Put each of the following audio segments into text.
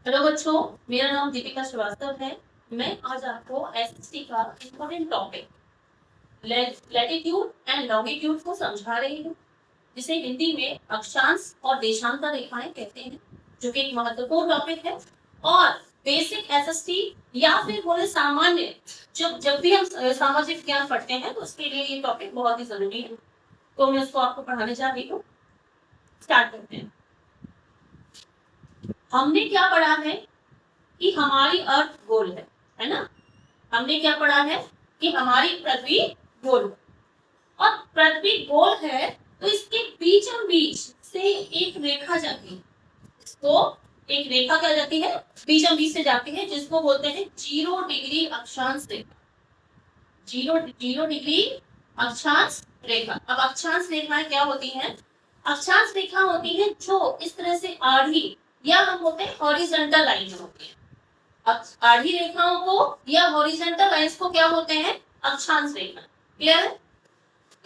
Hello बच्चों, मेरा नाम दीपिका श्रीवास्तव है। मैं आज आपको एसएसटी का important topic latitude and longitude को समझा रही हूँ, जिसे हिंदी में अक्षांश और देशांतर रेखाएं कहते हैं, जो कि एक महत्वपूर्ण टॉपिक है। और बेसिक एसएसटी या फिर बोले सामान्य, जब भी हम सामाजिक ज्ञान पढ़ते हैं तो उसके लिए ये टॉपिक बहुत ही जरूरी है। तो मैं उसको आपको पढ़ाने जा रही हूँ। स्टार्ट करते हैं। हमने क्या पढ़ा है कि हमारी अर्थ गोल है ना। हमने क्या पढ़ा है कि हमारी पृथ्वी गोल है, और पृथ्वी गोल है तो इसके बीचों बीच से एक रेखा जाती है। इसको एक रेखा क्या जाती है, बीचों बीच से जाती है, जिसको बोलते हैं 0 डिग्री अक्षांश रेखा। 0 डिग्री अक्षांश रेखा। अब अक्षांश रेखाएं क्या होती हैं? अक्षांश रेखा होती है जो इस तरह से आड़ी या हम बोलते हैं हॉरिजॉन्टल लाइन होती है। आड़ी रेखाओं को या हॉरिजॉन्टल लाइंस को क्या बोलते हैं? अक्षांश रेखा। क्लियर है?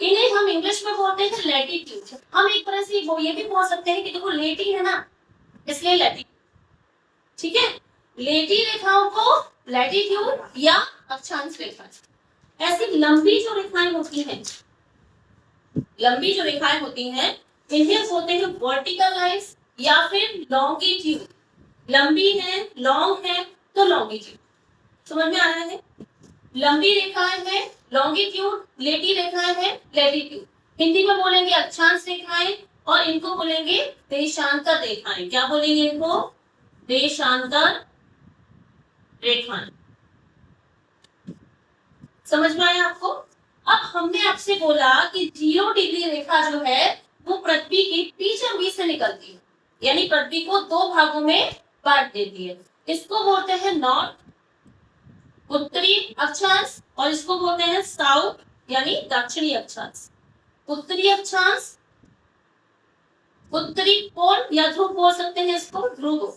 इन्हें हम इंग्लिश में बोलते हैं लैटिट्यूड। हम एक तरह से ये भी बोल सकते हैं कि देखो लेटी है ना, इसलिए लैटिट्यूड। ठीक है, लेटी रेखाओं को लैटिट्यूड या अक्षांश रेखा। ऐसी लंबी जो रेखाएं होती हैं, लंबी जो रेखाएं होती हैं, इन्हें बोलते हैं वर्टिकल लाइंस या फिर लॉन्गिट्यूड। लंबी है, लॉन्ग है तो लॉन्गिट्यूड। समझ में आ रहा है? लंबी रेखाएं हैं लॉन्गिट्यूड, लेटी रेखाएं हैं लैटिट्यूड। हिंदी में बोलेंगे अक्षांश रेखाएं और इनको बोलेंगे देशांतर रेखाएं। क्या बोलेंगे इनको? देशांतर रेखाएं। समझ में आया आपको? अब हमने आपसे बोला कि 0 डिग्री रेखा जो है वो पृथ्वी के बीचों बीच से निकलती है, यानी पृथ्वी को 2 भागों में बांट देती है। इसको बोलते हैं नॉर्थ उत्तरी अक्षांश, और इसको बोलते हैं साउथ यानी दक्षिणी अक्षांश। उत्तरी अक्षांश, उत्तरी पोल या ध्रुव बोल सकते हैं इसको, ध्रुव।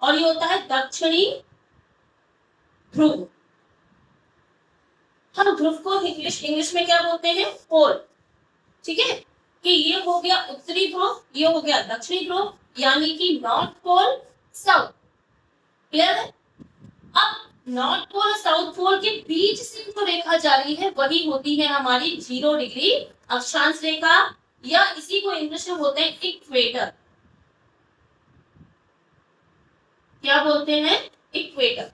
और ये होता है दक्षिणी ध्रुव। हम ध्रुव को इंग्लिश में क्या बोलते हैं? पोल। ठीक है, कि ये हो गया उत्तरी ध्रुव, ये हो गया दक्षिणी ध्रुव, यानी कि नॉर्थ पोल साउथ। क्लियर है? अब नॉर्थ पोल और साउथ पोल के बीच से जो रेखा जा रही है वही होती है हमारी 0 डिग्री अक्षांश रेखा, या इसी को इंग्लिश में बोलते हैं इक्वेटर। क्या बोलते हैं? इक्वेटर।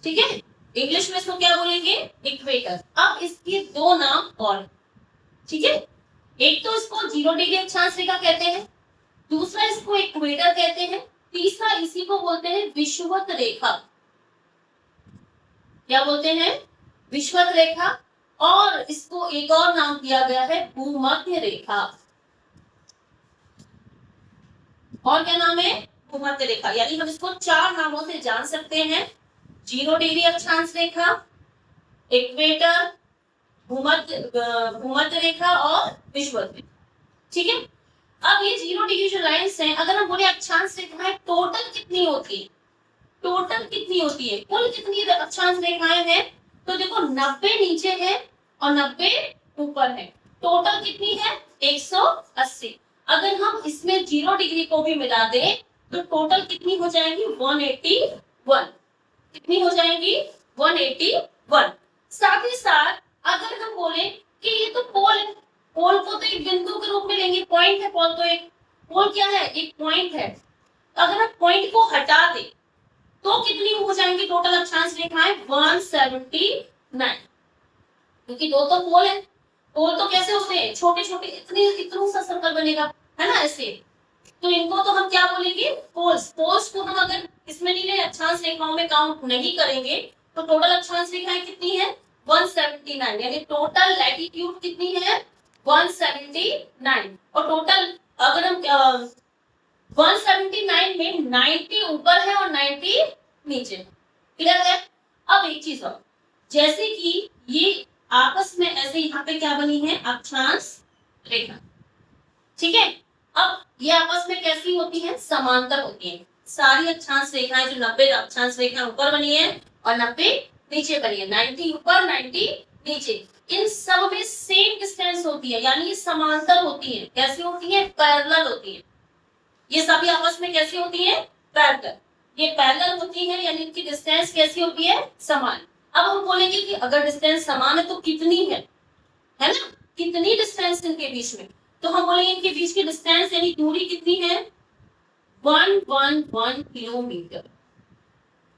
ठीक है, इंग्लिश में इसको क्या बोलेंगे? इक्वेटर। अब इसके 2 नाम और, ठीक है, एक तो इसको 0 डिग्री अक्षांश रेखा कहते हैं, दूसरा इसको इक्वेटर कहते हैं, तीसरा इसी को बोलते हैं विषुवत रेखा। क्या बोलते हैं? विषुवत रेखा। और इसको एक और नाम दिया गया है भूमध्य रेखा। और क्या नाम है? भूमध्य रेखा। यानी हम इसको 4 नामों से जान सकते हैं: 0 डिग्री अक्षांश रेखा, इक्वेटर, भूमध्य रेखा और विषुवत रेखा। ठीक है, अब ये 0 डिग्री जो लाइंस हैं, अगर हम बोले अक्षांश रेखाएं टोटल कितनी होती है, टोटल कितनी होती है, कुल कितनी अक्षांश रेखाएं हैं, तो देखो 90 नीचे है और 90 ऊपर है। टोटल कितनी है? 180। अगर हम इसमें 0 डिग्री को भी मिला दें तो टोटल कितनी हो जाएगी? 181। कितनी हो जाएगी? 181। साथ ही साथ अगर हम बोले कि ये तो पोल है, पोल को तो एक बिंदु के रूप में लेंगे, पॉइंट है पोल, तो एक पोल क्या है? एक पॉइंट है। अगर हम पॉइंट को हटा दें तो कितनी हो जाएंगी टोटल अक्षांश रेखाएं? 179। क्योंकि 2 तो पोल है, पोल तो कैसे होते हैं? छोटे छोटे, इतना सा सर्कल बनेगा, है ना, ऐसे। तो इनको तो हम क्या बोलेंगे? पोल्स। पोल्स को हम अगर इसमें नहीं ले, अक्षांश रेखाओं में काउंट नहीं करेंगे तो टोटल अक्षांश रेखाएं कितनी है? 179। यानी टोटल लैटिट्यूड कितनी है? 179। और टोटल अगर हम 179 में 90 ऊपर है और 90 नीचे। क्लियर है? अब एक चीज और, जैसे कि ये आपस में ऐसे यहाँ पे क्या बनी है? अक्षांश रेखा। ठीक है, अब ये आपस में कैसी होती है? समांतर होती है। सारी अक्षांश रेखाएं जो 90 अक्षांश रेखा ऊपर बनी है और 90 नीचे बनी है, 90 ऊपर 90 नीचे, इन सब में सेम डिस्टेंस होती है, यानी ये समांतर होती है। कैसी होती है? पैरेलल होती है। ये सभी आपस में कैसी होती है? पैरेलल। ये पैरेलल होती है, यानी इनकी डिस्टेंस कैसी होती है, समान। अब हम बोलेंगे कि अगर डिस्टेंस समान है तो कितनी है ना, कितनी डिस्टेंस इनके बीच में, तो हम बोलेंगे इनके बीच की डिस्टेंस यानी दूरी कितनी है, 111 किलोमीटर।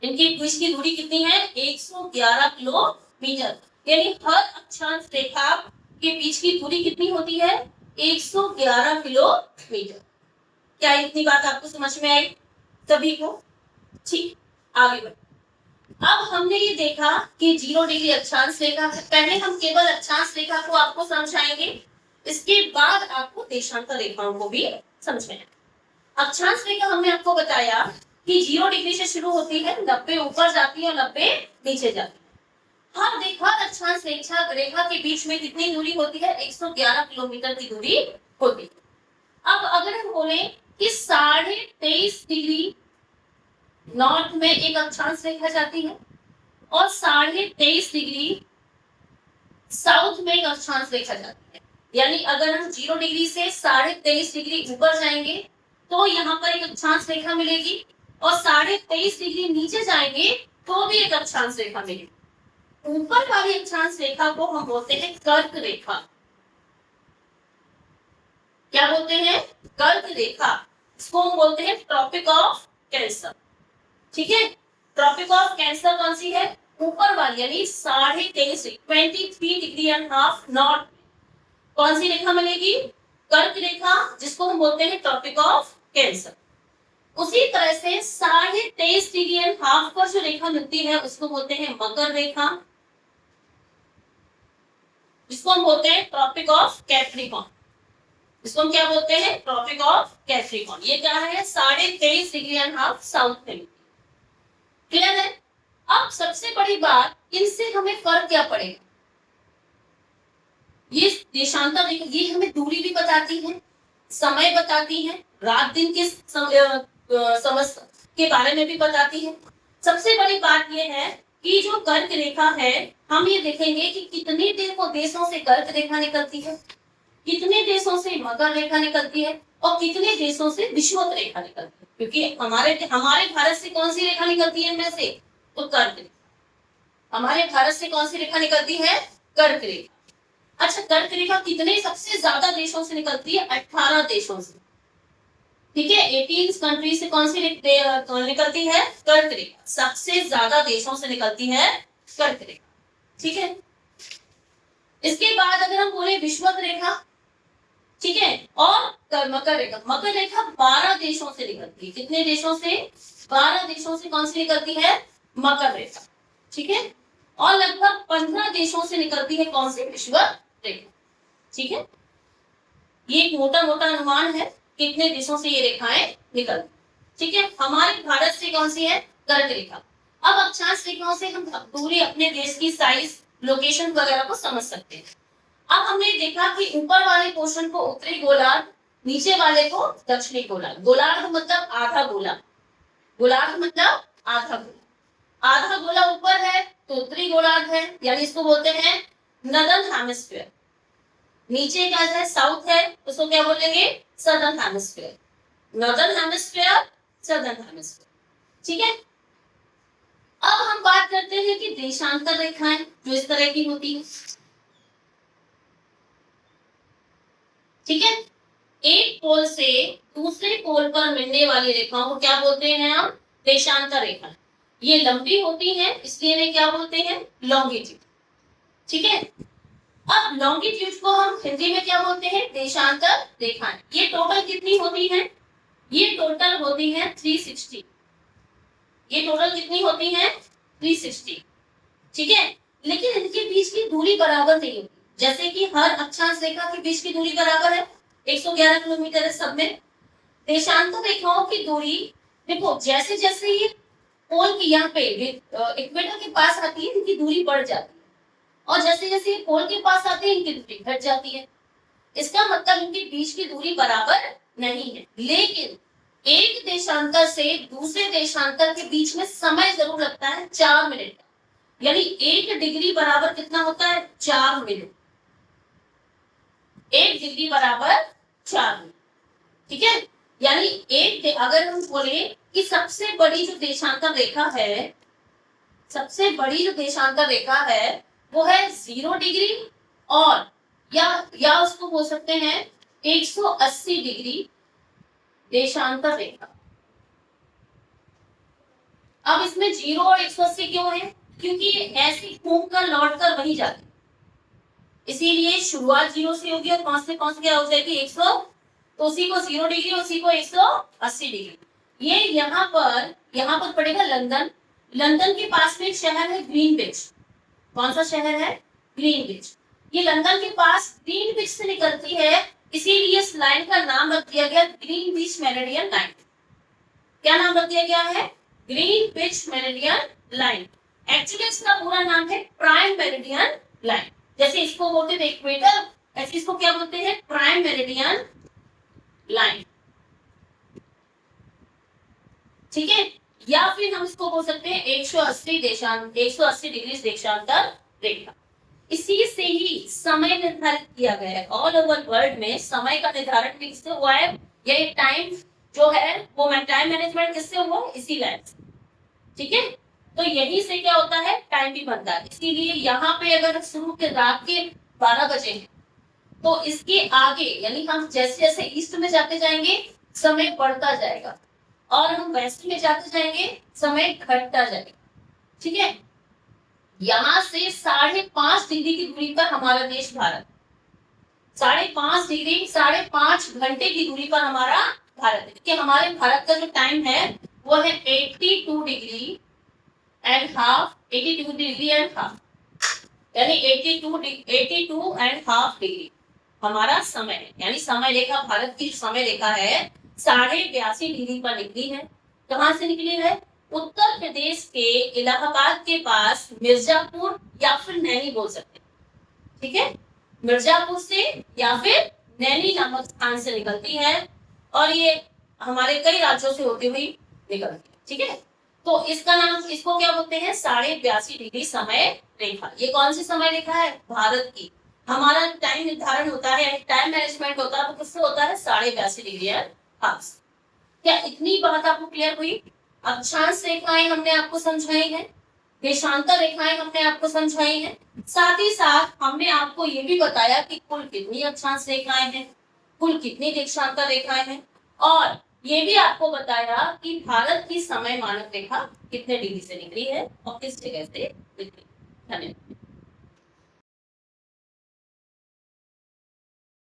इनके बीच की दूरी कितनी है, 111 किलोमीटर। यानी हर अक्षांश रेखा के बीच की दूरी कितनी होती है, 111 किलोमीटर। क्या इतनी बात आपको समझ में आई सभी को? ठीक, आगे बढ़े। अब हमने ये देखा कि 0 डिग्री अक्षांश रेखा है। पहले हम केवल अक्षांश रेखा को आपको समझाएंगे, इसके बाद आपको देशांतर रेखाओं को भी समझाएंगे। अक्षांश रेखा हमने आपको बताया कि 0 डिग्री से शुरू होती है, 90 ऊपर जाती है और 90 नीचे जाती है। हर अक्षांश रेखा के बीच में कितनी दूरी होती है, 111 किलोमीटर की दूरी होती है। अब अगर हम बोले कि 23.5 डिग्री नॉर्थ में एक अक्षांश रेखा जाती है और 23.5 डिग्री साउथ में एक अक्षांश रेखा जाती है, यानी अगर हम 0 डिग्री से 23.5 डिग्री ऊपर जाएंगे तो यहाँ पर एक अक्षांश रेखा मिलेगी, और 23.5 डिग्री नीचे जाएंगे तो भी एक अक्षांश रेखा मिलेगी। ऊपर वाली अक्षांश रेखा को हम बोलते हैं कर्क रेखा। क्या बोलते हैं, कर्क रेखा। इसको हम बोलते हैं ट्रॉपिक ऑफ कैंसर। ठीक है, ट्रॉपिक ऑफ कैंसर कौन सी है, ऊपर वाली, यानी 23.5 डिग्री एंड हाफ नॉर्थ। कौन सी रेखा मिलेगी, कर्क रेखा, जिसको हम बोलते हैं ट्रॉपिक ऑफ कैंसर। उसी तरह से 23.5 डिग्री एंड हाफ पर जो रेखा मिलती है उसको बोलते हैं मकर रेखा, जिसको हम बोलते हैं ट्रॉपिक ऑफ कैप्रिकॉर्न। इसको हम क्या बोलते हैं, ट्रॉपिक ऑफ कैप्रिकॉर्न। ये क्या है, 23.5 डिग्री एंड हाफ साउथ में। क्लियर है? अब सबसे बड़ी बात, इनसे हमें फर्क क्या पड़ेगा, ये देशांतर रेखा ये हमें दूरी भी बताती है, समय बताती है, रात दिन के समय के बारे में भी बताती है। सबसे बड़ी बात यह है कि जो कर्क रेखा है, हम ये देखेंगे कि कितने देशों से कर्क रेखा निकलती है, कितने देशों से मकर रेखा निकलती है, और कितने देशों से विषुवत रेखा निकलती है। क्योंकि हमारे भारत से कौन सी रेखा निकलती है इनमें से, तो कर्क रेखा। हमारे भारत से कौन सी रेखा निकलती है, कर्क रेखा। अच्छा, कर्क रेखा कितने सबसे ज्यादा देशों से निकलती है, 18 देशों से। ठीक है, 18 कंट्री से कौन सी निकलती है, कर्क रेखा। सबसे ज्यादा देशों से निकलती है कर्क रेखा। ठीक है, इसके बाद अगर हम बोले विषुवत रेखा, ठीक है, और मकर रेखा। मकर रेखा 12 देशों से निकलती है। कितने देशों से, 12 देशों से कौन सी निकलती है, मकर रेखा। ठीक है, और लगभग 15 देशों से निकलती है कौन सी, विषुवत रेखा। ठीक है, ये एक मोटा मोटा अनुमान है कितने देशों से ये रेखाएं निकलती। ठीक है, हमारे भारत से कौन सी है, कर्क रेखा। अब अक्षांश रेखाओं से हम पूरे अपने देश की साइज, लोकेशन वगैरह को समझ सकते हैं। अब हमने देखा कि ऊपर वाले पोर्शन को उत्तरी गोलार्ध, नीचे वाले को दक्षिणी गोलार्ध। गोलार्ध मतलब आधा गोला, गोलार्ध मतलब आधा गोला। आधा गोला ऊपर है तो उत्तरी गोलार्ध है, यानी इसको बोलते हैं नॉर्दर्न हेमिस्फीयर। नीचे क्या है, साउथ है, उसको क्या बोलेंगे, southern hemisphere. Northern hemisphere, southern hemisphere. ठीक है, अब हम बात करते हैं कि देशांतर रेखाएं जो इस तरह की होती है। ठीक है, एक पोल से दूसरे पोल पर मिलने वाली रेखाओं को क्या बोलते हैं हम, देशांतर रेखा। ये लंबी होती है इसलिए इन्हें क्या बोलते हैं, लॉन्गिट्यूड। ठीक है, अब लॉन्गिट्यूड को हम हिंदी में क्या बोलते हैं, देशांतर रेखाएं। ये टोटल कितनी होती है, ये टोटल होती है 360। ये टोटल कितनी होती है, 360। ठीक है, लेकिन इनके बीच की दूरी बराबर नहीं होती। जैसे कि हर अक्षांश रेखा के बीच की दूरी बराबर है, 111 किलोमीटर है सब में। देशांतर रेखाओं की दूरी देखो, जैसे जैसे ये पोल की यहाँ पे इक्वेटर के पास आती है इनकी दूरी बढ़ जाती है, और जैसे जैसे ये पोल के पास आती है इनकी दूरी घट जाती है। इसका मतलब इनके बीच की दूरी बराबर नहीं है, लेकिन एक देशांतर से दूसरे देशांतर के बीच में समय जरूर लगता है, 4 मिनट। यानी 1 डिग्री बराबर कितना होता है, 4 मिनट। 1 डिग्री बराबर 4 मिनट। ठीक है, यानी अगर हम बोले कि सबसे बड़ी जो देशांतर रेखा है, सबसे बड़ी जो देशांतर रेखा है वो है 0 डिग्री और या उसको बोल सकते हैं 180 डिग्री देशांतर रेखा। अब इसमें 0 और 180 क्यों है? क्योंकि ये ऐसे घूम कर लौट कर वही जाती, इसीलिए शुरुआत 0 से होगी और कौन से क्या हो जाएगी 100, तो उसी को 0 डिग्री, उसी को 180 डिग्री। ये यहाँ पर पड़ेगा लंदन। लंदन के पास में एक शहर है ग्रीनविच। कौन सा शहर है? ग्रीनविच। ये लंदन के पास ग्रीनविच से निकलती है, इसीलिए इस लाइन का नाम रख दिया गया ग्रीनविच मेरिडियन लाइन। क्या नाम रख दिया गया है? Greenwich meridian line. एक्चुअली इसका पूरा नाम है प्राइम मेरिडियन लाइन। जैसे इसको बोलते हैं इक्वेटर, ऐसे इसको क्या बोलते हैं? Prime meridian line. ठीक है, या फिर हम इसको बोल सकते हैं 180 डिग्री देशांतर रेखा। इसी से ही समय निर्धारित किया गया है। ऑल ओवर वर्ल्ड में समय का निर्धारण भी किससे हुआ है? ये टाइम जो है वो टाइम मैनेजमेंट किससे हुआ? इसी लाइन से। ठीक है, तो यही से क्या होता है? टाइम भी बनता है। इसीलिए यहाँ पे अगर शुरू के रात के 12 बजे हैं तो इसके आगे यानी हम जैसे जैसे ईस्ट में जाते जाएंगे समय बढ़ता जाएगा और हम वेस्ट में जाते जाएंगे समय घटता जाएगा। ठीक है, यहाँ से 5.5 डिग्री की दूरी पर हमारा देश भारत, 5.5 डिग्री 5.5 घंटे की दूरी पर हमारा भारत है। कि हमारे भारत का जो टाइम है वो है 82 degree and half, 82 degree and half, यानी 82 एंड हाफ डिग्री हमारा समय है। यानी समय रेखा, भारत की समय रेखा है 82.5 डिग्री पर निकली है। कहां से निकली है? उत्तर प्रदेश के इलाहाबाद के पास मिर्जापुर या फिर नैनी बोल सकते हैं। ठीक है, मिर्जापुर से या फिर नैनी नामक स्थान से निकलती है और ये हमारे कई राज्यों से होती हुई निकलती है। ठीक है, तो इसका नाम, इसको क्या बोलते हैं? 82.5 डिग्री समय रेखा। ये कौन सी समय रेखा है? भारत की। हमारा टाइम निर्धारण होता है, टाइम मैनेजमेंट होता है, वो किससे होता है? 82.5 डिग्री हाफ। क्या इतनी बात आपको क्लियर हुई? अक्षांश रेखाएं हमने आपको समझाई है, देशांतर रेखाएं हमने आपको समझाई है, साथ ही साथ हमने आपको ये भी बताया कि कुल कितनी अक्षांश रेखाएं हैं, कुल कितनी देशांतर रेखाएं हैं, और ये भी आपको बताया कि भारत की समय मानक रेखा कितने डिग्री से निकली है और किस जगह से निकली। धन्यवाद।